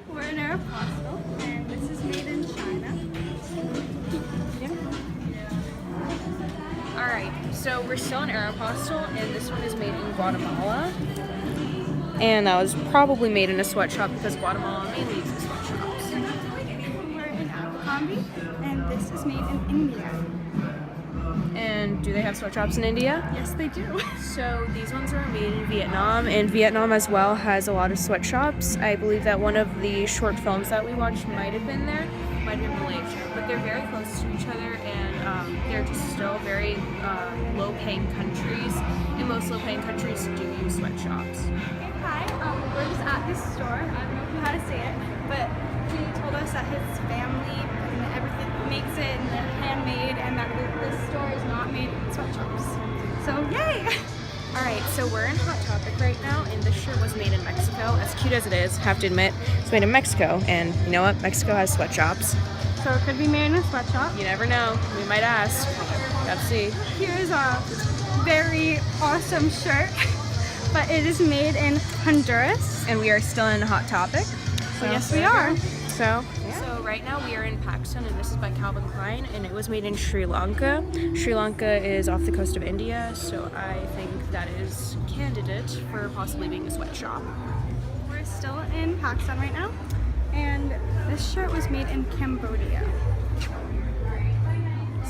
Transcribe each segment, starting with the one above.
We're in Aeropostale, and this is made in China. Alright, so we're still in Aeropostale, and this one is made in Guatemala. And that was probably made in a sweatshop because Guatemala mainly uses sweatshops. We're in Abercrombie, and this is made in India. And do they have sweatshops in India? Yes, they do. So these ones are made in Vietnam, and Vietnam as well has a lot of sweatshops. I believe that one of the short films that we watched might have been there, might have been Malaysia, but they're very close to each other, and they're just still very low-paying countries, and most low-paying countries do use sweatshops. Hi, we're just at this store. I don't know if you know how to say it, but he told us that his family and everything makes it and they're handmade, and that this store is not made in sweatshops. So yay! Alright, so we're in Hot Topic right now, and this shirt was made in Mexico. As cute as it is, have to admit, it's made in Mexico, and you know what? Mexico has sweatshops. So it could be made in a sweatshop. You never know. We might ask. Let's see. Here's a very awesome shirt, but it is made in Honduras. And we are still in Hot Topic. So yes, we are. So right now we are in Pakistan, and this is by Calvin Klein, and it was made in Sri Lanka. Sri Lanka is off the coast of India, so I think that is candidate for possibly being a sweatshop. We're still in Pakistan right now, and this shirt was made in Cambodia.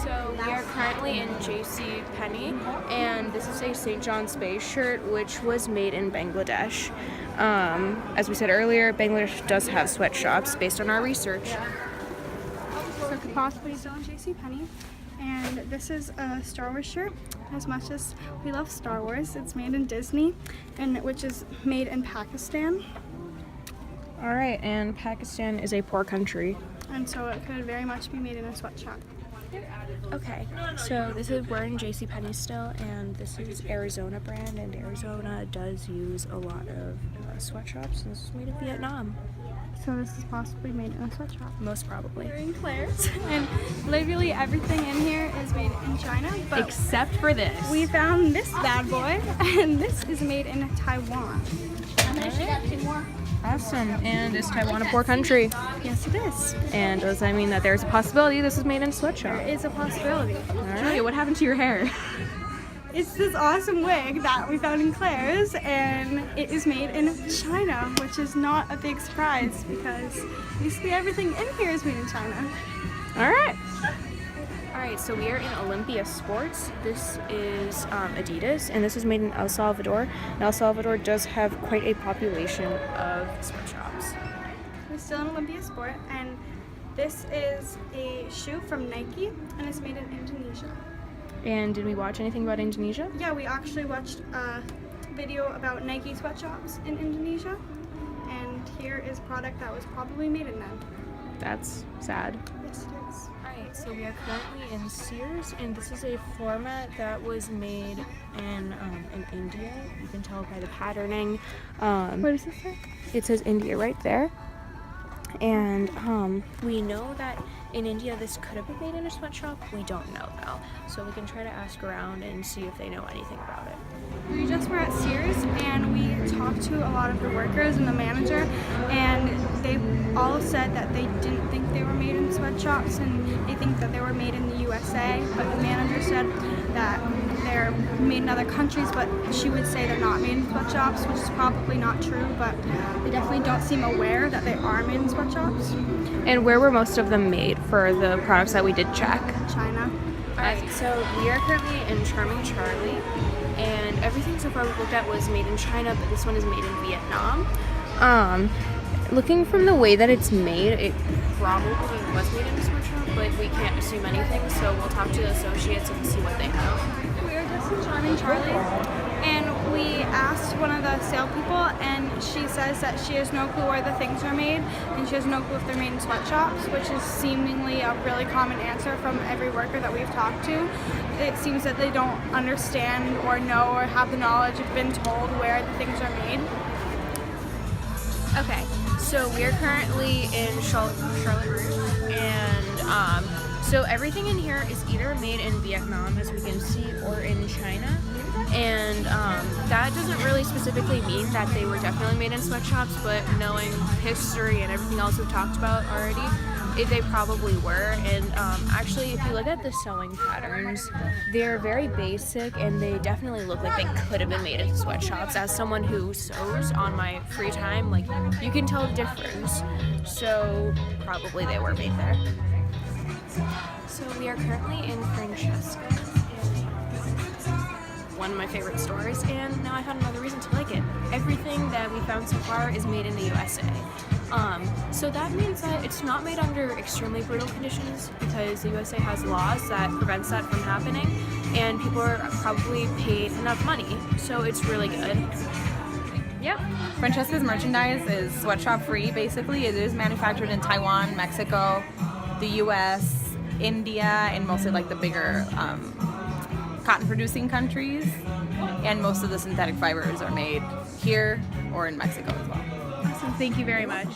So we are currently in JC Penney, and this is a St. John's Bay shirt, which was made in Bangladesh. As we said earlier, Bangladesh does have sweatshops based on our research. So it could possibly be still in JC Penney. And this is a Star Wars shirt. As much as we love Star Wars, it's made in Disney, and which is made in Pakistan. Alright, and Pakistan is a poor country. And so it could very much be made in a sweatshop. Okay, so we're in JCPenney still, and this is Arizona brand, and Arizona does use a lot of sweatshops, and this is made in Vietnam. So this is possibly made in a sweatshop. Most probably. We're in Claire's, and literally everything in here is made in China, but except for this. we found this bad boy, and this is made in Taiwan. And then she got 2 more. Awesome, and is Taiwan a poor country? Yes, it is. And does that mean that there's a possibility this is made in a sweatshop? There is a possibility. Alright, what happened to your hair? It's this awesome wig that we found in Claire's, and it is made in China, which is not a big surprise because basically everything in here is made in China. Alright. Alright, so we are in Olympia Sports. This is Adidas, and this is made in El Salvador. And El Salvador does have quite a population of sweatshops. We're still in Olympia Sport, and this is a shoe from Nike, and it's made in Indonesia. And did we watch anything about Indonesia? Yeah, we actually watched a video about Nike sweatshops in Indonesia, and here is a product that was probably made in them. That's sad. Yes, it is. Alright, so we are currently in Sears, and this is a format that was made in India. You can tell by the patterning. What does it say? It says India right there. And we know that in India this could have been made in a sweatshop. We don't know though. So we can try to ask around and see if they know anything about it. We just were at Sears, and we talked to a lot of the workers and the manager, and they all said that they didn't think they were made in sweatshops, and they think that they were made in the USA, but the manager said that they're made in other countries, but she would say they're not made in sweatshops, which is probably not true, but they definitely don't seem aware that they are made in sweatshops. And where were most of them made for the products that we did check? China. Alright, so we are currently in Charming Charlie, and everything so far we looked at was made in China, but this one is made in Vietnam. Looking from the way that it's made, it probably was made in a sweatshop, but we can't assume anything, so we'll talk to the associates and see what they know. We were just in Charming Charlie, and we asked one of the sale people, and she says that she has no clue where the things are made, and she has no clue if they're made in sweatshops, which is seemingly a really common answer from every worker that we've talked to. It seems that they don't understand or know or have the knowledge of been told where the things are made. Okay, so we are currently in Charlotte Russe, and so everything in here is either made in Vietnam, as we can see, or in China. And that doesn't really specifically mean that they were definitely made in sweatshops, but knowing history and everything else we've talked about already, they probably were. And actually, if you look at the sewing patterns, they're very basic and they definitely look like they could have been made in sweatshops. As someone who sews on my free time, like, you can tell the difference. So probably they were made there. So we are currently in Francesca's, one of my favorite stores, and now I found another reason to like it. Everything that we found so far is made in the USA. So that means that it's not made under extremely brutal conditions, because the USA has laws that prevents that from happening, and people are probably paid enough money, so it's really good. Yeah. Francesca's merchandise is sweatshop free, basically. It is manufactured in Taiwan, Mexico, the US, India, and mostly like the bigger cotton producing countries. And most of the synthetic fibers are made here or in Mexico as well. Awesome. Thank you very much.